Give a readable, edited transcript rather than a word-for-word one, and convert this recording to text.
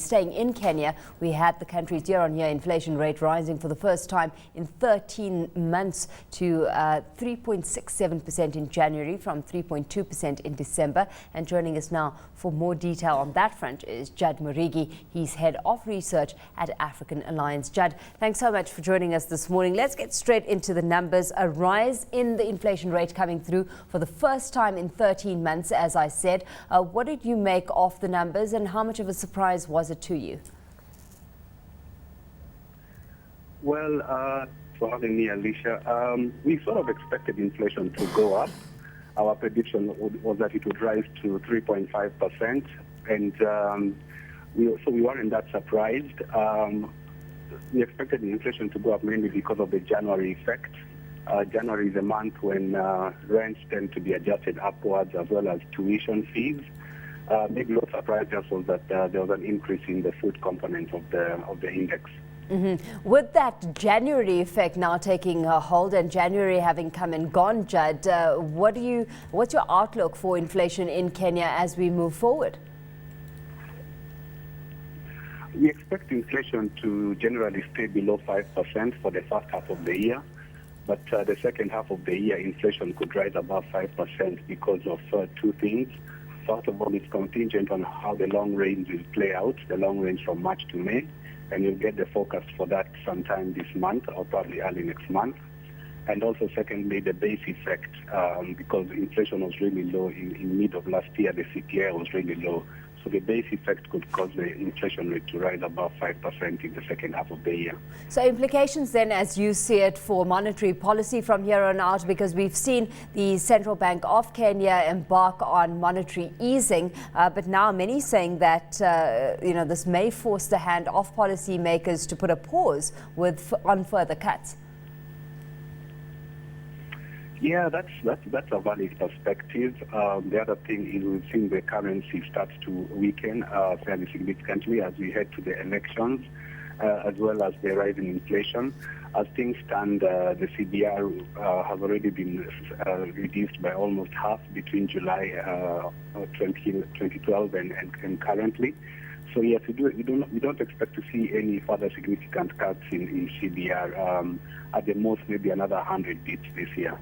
staying in Kenya, we had the country's year-on-year inflation rate rising for the first time in 13 months to 3.67% in January from 3.2% in December. And joining us now for more detail on that front is Judd Murigi. He's head of research at African Alliance. Judd, thanks so much for joining us this morning. Let's get straight into the numbers. A rise in the inflation rate coming through for the first time in 13 months, as I said. What did you make of the numbers and how much of a surprise was it to you? Well, for having me, Alishia, we sort of expected inflation to go up. Our prediction was that it would rise to 3.5%, and we weren't that surprised. We expected the inflation to go up mainly because of the January effect. January is a month when rents tend to be adjusted upwards, as well as tuition fees. Maybe what surprised us was that there was an increase in the food component of the index. Mm-hmm. With that January effect now taking hold and January having come and gone, Judd, what's your outlook for inflation in Kenya as we move forward? We expect inflation to generally stay below 5% for the first half of the year. But the second half of the year, inflation could rise above 5% because of two things. First of all, it's contingent on how the long range will play out, the long range from March to May. And you'll get the forecast for that sometime this month or probably early next month. And also, secondly, the base effect, because inflation was really low in mid of last year, the CPI was really low. So the base effect could cause the inflation rate to rise above 5% in the second half of the year. So implications then, as you see it, for monetary policy from here on out, because we've seen the Central Bank of Kenya embark on monetary easing, but now many saying that this may force the hand of policymakers to put a pause on further cuts. Yeah, that's a valid perspective. The other thing is we've seen the currency start to weaken fairly significantly as we head to the elections, as well as the rise in inflation. As things stand, the CBR has already been reduced by almost half between July 2012 and currently. So yes, we don't expect to see any further significant cuts in CBR. At the most, maybe another 100 bits this year.